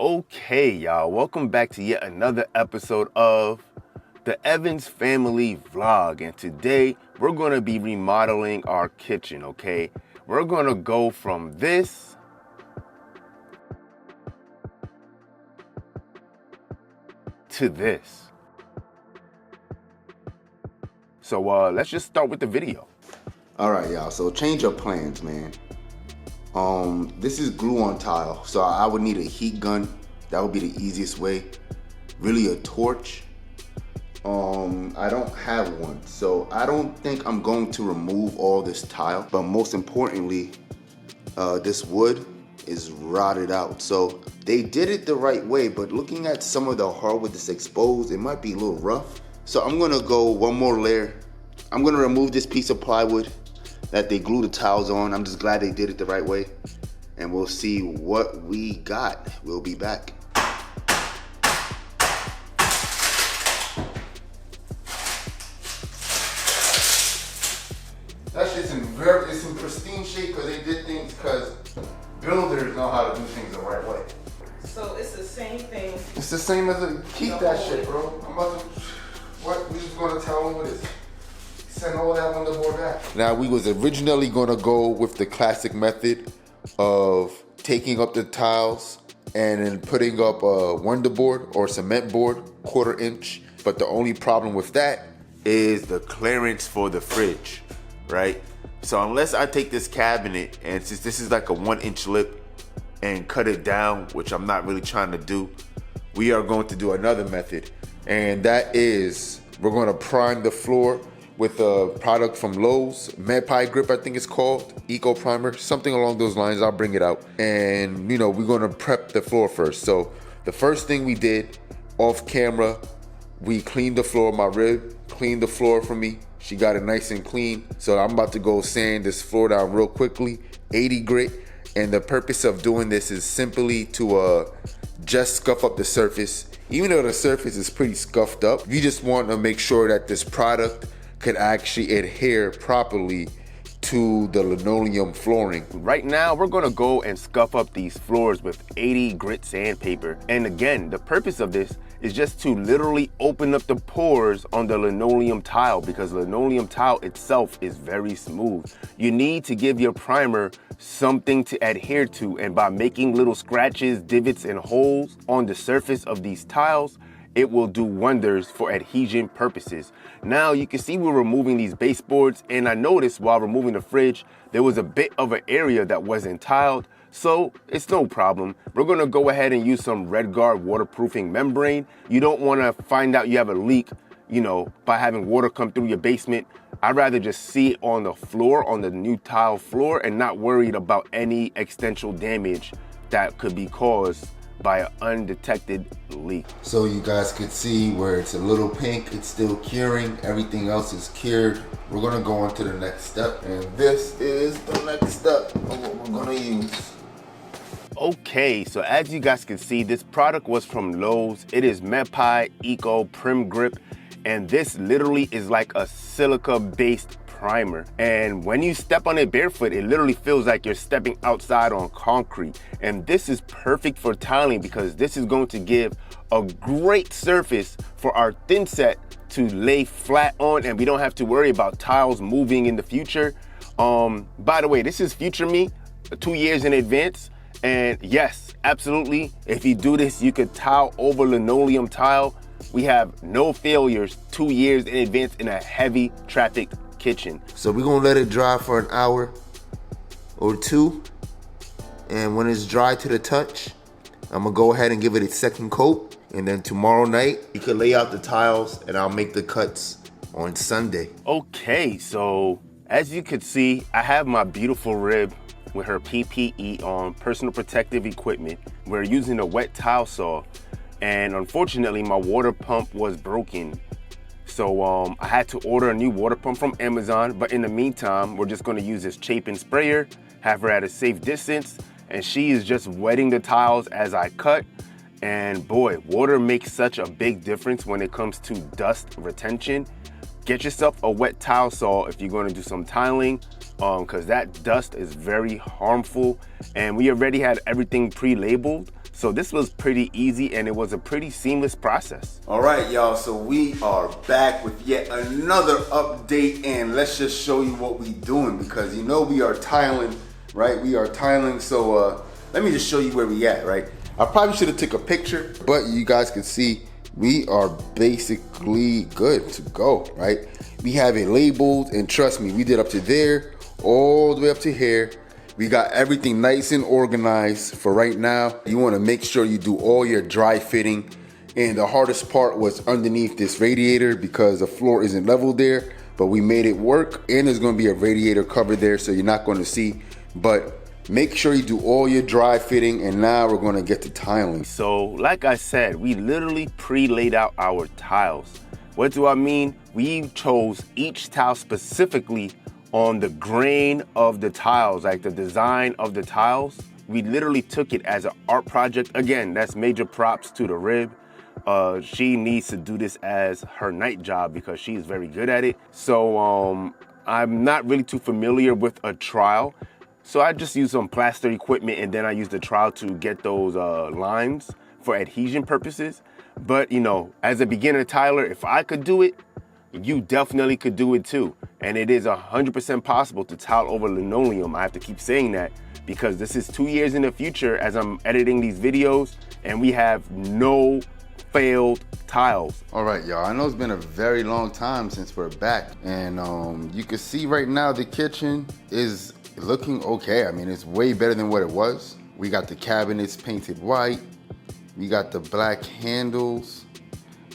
Okay, y'all, welcome back to yet another episode of the Evans Family Vlog. And today we're going to be remodeling our kitchen, okay? We're going to go from this to this. So let's just start with the video. All right, y'all, so change of plans, man. This is glue on tile, so I would need a heat gun. That would be the easiest way. Really a torch. I don't have one, so I don't think I'm going to remove all this tile. But most importantly, this wood is rotted out. So they did it the right way, but looking at some of the hardwood that's exposed, it might be a little rough. So I'm gonna go one more layer. I'm gonna remove this piece of plywood that they glue the tiles on. I'm just glad they did it the right way. And we'll see what we got. We'll be back. That shit's it's in pristine shape because they did things because builders know how to do things the right way. So it's the same thing. It's the same as keep that shit, bro. I'm about to, what? We just gonna tell them what it is. Send all that on the board back. Now, we was originally gonna go with the classic method of taking up the tiles and then putting up a wonder board or cement board, 1/4 inch. But the only problem with that is the clearance for the fridge, right? So unless I take this cabinet, and since this is like a 1-inch lip, and cut it down, which I'm not really trying to do, we are going to do another method. And that is, we're gonna prime the floor with a product from Lowe's, Magpie Grip, I think it's called, Eco Primer, something along those lines. I'll bring it out. And you know, we're gonna prep the floor first. So the first thing we did off camera, we cleaned the floor. My rib cleaned the floor for me. She got it nice and clean. So I'm about to go sand this floor down real quickly, 80 grit. And the purpose of doing this is simply to just scuff up the surface. Even though the surface is pretty scuffed up, you just want to make sure that this product could actually adhere properly to the linoleum flooring. Right now, we're gonna go and scuff up these floors with 80 grit sandpaper. And again, the purpose of this is just to literally open up the pores on the linoleum tile, because linoleum tile itself is very smooth. You need to give your primer something to adhere to, and by making little scratches, divots, and holes on the surface of these tiles, it will do wonders for adhesion purposes. Now you can see we're removing these baseboards, and I noticed while removing the fridge, there was a bit of an area that wasn't tiled, so it's no problem. We're gonna go ahead and use some RedGuard waterproofing membrane. You don't wanna find out you have a leak, you know, by having water come through your basement. I'd rather just see it on the floor, on the new tile floor, and not worried about any extensional damage that could be caused by an undetected leak. So you guys could see where it's a little pink, it's still curing, everything else is cured. We're gonna go on to the next step, and this is the next step of what we're gonna use. Okay, so as you guys can see, this product was from Lowe's. It is Magpie Eco Prim Grip, and this literally is like a silica-based primer. And when you step on it barefoot, it literally feels like you're stepping outside on concrete. And this is perfect for tiling because this is going to give a great surface for our thin set to lay flat on, and we don't have to worry about tiles moving in the future. By the way, this is future me, 2 years in advance. And yes, absolutely, if you do this, you could tile over linoleum tile. We have no failures 2 years in advance in a heavy trafficked kitchen. So we're gonna let it dry for an hour or two. And when it's dry to the touch, I'm gonna go ahead and give it a second coat. And then tomorrow night, you can lay out the tiles and I'll make the cuts on Sunday. Okay, so as you could see, I have my beautiful rib with her PPE on, personal protective equipment. We're using a wet tile saw. And unfortunately, my water pump was broken. So I had to order a new water pump from Amazon, but in the meantime, we're just gonna use this Chapin sprayer, have her at a safe distance, and she is just wetting the tiles as I cut. And boy, water makes such a big difference when it comes to dust retention. Get yourself a wet tile saw if you're gonna do some tiling, because that dust is very harmful. And we already had everything pre-labeled, So this was pretty easy and it was a pretty seamless process. All right, y'all, so we are back with yet another update, and let's just show you what we doing, because you know we are tiling, right? We are tiling, so let me just show you where we at, right? I probably should have took a picture, but you guys can see we are basically good to go, right? We have it labeled, and trust me, we did up to there, all the way up to here. We got everything nice and organized for right now. You want to make sure you do all your dry fitting. And the hardest part was underneath this radiator because the floor isn't level there, but we made it work. And there's going to be a radiator cover there, so you're not going to see. But make sure you do all your dry fitting, and now we're going to get to tiling. So like I said, we literally pre-laid out our tiles. What do I mean? We chose each tile specifically on the grain of the tiles, like the design of the tiles. We literally took it as an art project. Again, that's major props to the rib. She needs to do this as her night job because she's very good at it. So I'm not really too familiar with a trowel. So I just use some plaster equipment, and then I use the trowel to get those lines for adhesion purposes. But you know, as a beginner tiler, if I could do it, you definitely could do it too. And it is 100% possible to tile over linoleum. I have to keep saying that because this is 2 years in the future as I'm editing these videos, and we have no failed tiles. All right, y'all, I know it's been a very long time since we're back, and you can see right now the kitchen is looking okay. I mean, it's way better than what it was. We got the cabinets painted white. We got the black handles.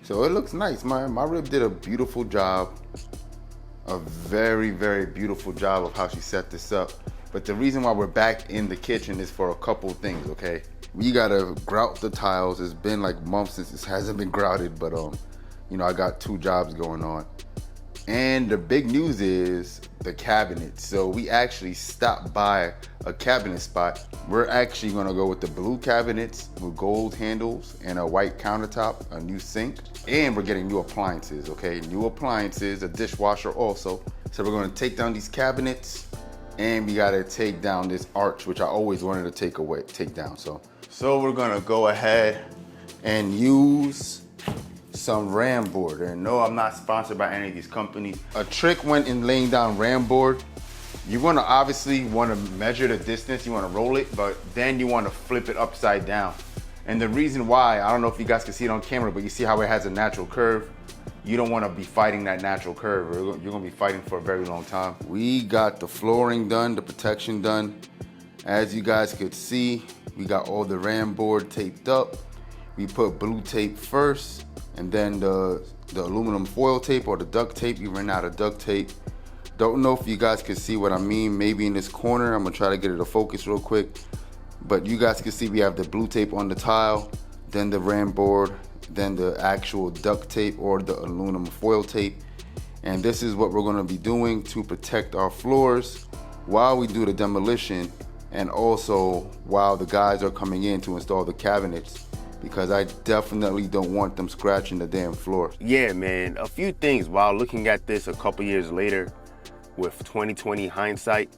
So it looks nice. My rib did a beautiful job. A very, very beautiful job of how she set this up. But the reason why we're back in the kitchen is for a couple things, okay? We gotta grout the tiles. It's been like months since this hasn't been grouted, but you know, I got 2 jobs going on. And the big news is the cabinets. So we actually stopped by a cabinet spot. We're actually gonna go with the blue cabinets with gold handles and a white countertop, a new sink, and we're getting new appliances, okay? New appliances, a dishwasher also. So we're gonna take down these cabinets, and we gotta take down this arch, which I always wanted to take down. So we're gonna go ahead and use some ram board. And no, I'm not sponsored by any of these companies. A trick when in laying down ram board, you wanna obviously wanna measure the distance, you wanna roll it, but then you wanna flip it upside down. And the reason why, I don't know if you guys can see it on camera, but you see how it has a natural curve? You don't wanna be fighting that natural curve, or you're gonna be fighting for a very long time. We got the flooring done, the protection done. As you guys could see, we got all the ram board taped up. We put blue tape first, and then the aluminum foil tape or the duct tape. We ran out of duct tape. Don't know if you guys can see what I mean. Maybe in this corner, I'm gonna try to get it to focus real quick. But you guys can see we have the blue tape on the tile, then the ram board, then the actual duct tape or the aluminum foil tape. And this is what we're gonna be doing to protect our floors while we do the demolition, and also while the guys are coming in to install the cabinets, because I definitely don't want them scratching the damn floor. Yeah, man, a few things while looking at this a couple years later with 2020 hindsight.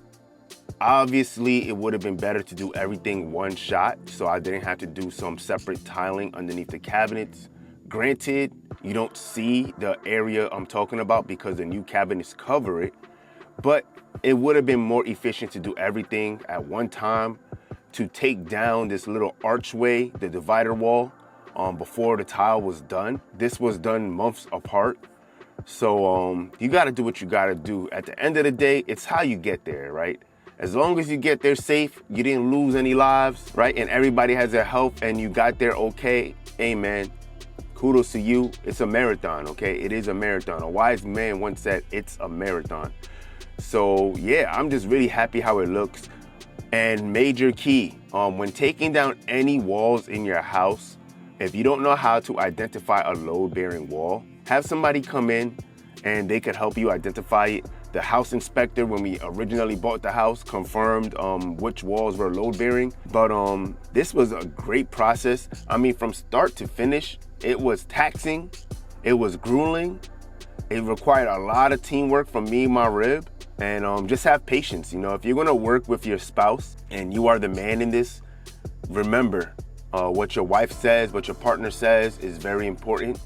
Obviously, it would have been better to do everything one shot, so I didn't have to do some separate tiling underneath the cabinets. Granted, you don't see the area I'm talking about because the new cabinets cover it, but it would have been more efficient to do everything at one time, to take down this little archway, the divider wall, before the tile was done. This was done months apart. So you gotta do what you gotta do. At the end of the day, it's how you get there, right? As long as you get there safe, you didn't lose any lives, right? And everybody has their health and you got there okay, hey man, kudos to you. It's a marathon, okay? It is a marathon. A wise man once said, it's a marathon. So yeah, I'm just really happy how it looks. And major key, when taking down any walls in your house, if you don't know how to identify a load-bearing wall, have somebody come in and they could help you identify it. The house inspector, when we originally bought the house, confirmed which walls were load-bearing. But this was a great process. I mean, from start to finish, it was taxing, it was grueling, it required a lot of teamwork from me and my rib. And just have patience. You know, if you're gonna work with your spouse and you are the man in this, remember, What your wife says, what your partner says is very important,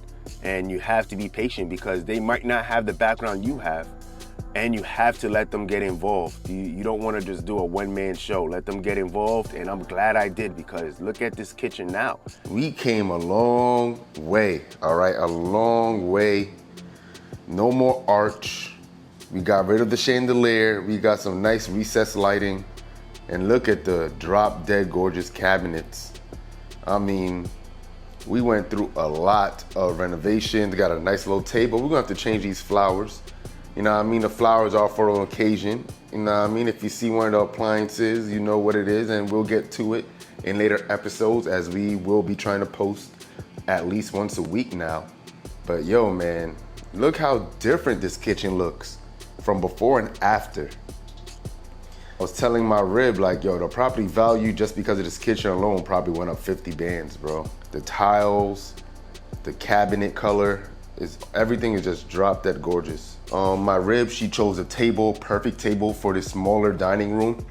and you have to be patient because they might not have the background you have, and you have to let them get involved. You don't want to just do a one-man show. Let them get involved, and I'm glad I did because look at this kitchen now. We came a long way, all right? A long way. No more arch. We got rid of the chandelier. We got some nice recessed lighting. And look at the drop dead gorgeous cabinets. I mean, we went through a lot of renovations. Got a nice little table. We're gonna have to change these flowers. You know what I mean? The flowers are for an occasion. You know what I mean? If you see one of the appliances, you know what it is, and we'll get to it in later episodes as we will be trying to post at least once a week now. But yo, man, look how different this kitchen looks from before and after. I was telling my rib, like, yo, the property value just because of this kitchen alone probably went up 50 bands, bro. The tiles, the cabinet color, everything is just drop dead gorgeous. My rib, she chose a table, perfect table for this smaller dining room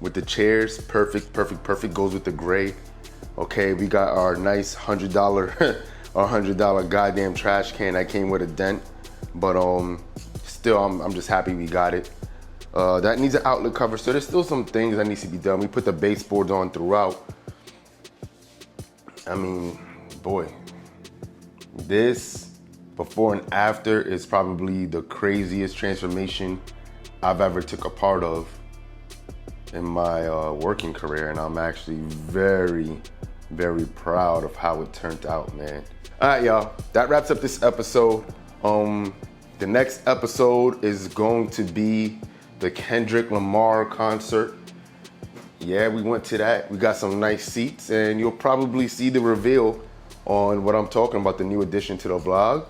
with the chairs, perfect, goes with the gray. Okay, we got our nice $100, our $100 goddamn trash can that came with a dent, but still, I'm just happy we got it. That needs an outlet cover, so there's still some things that needs to be done. We put the baseboards on throughout. I mean, boy, this before and after is probably the craziest transformation I've ever took a part of in my working career, and I'm actually very, very proud of how it turned out, man. All right, y'all, that wraps up this episode. The next episode is going to be the Kendrick Lamar concert. Yeah, we went to that. We got some nice seats, and you'll probably see the reveal on what I'm talking about, the new addition to the vlog.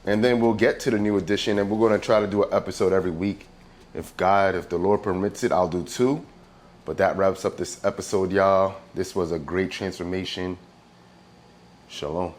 And then we'll get to the new edition, and we're gonna try to do an episode every week. If the Lord permits it, I'll do 2. But that wraps up this episode, y'all. This was a great transformation. Shalom.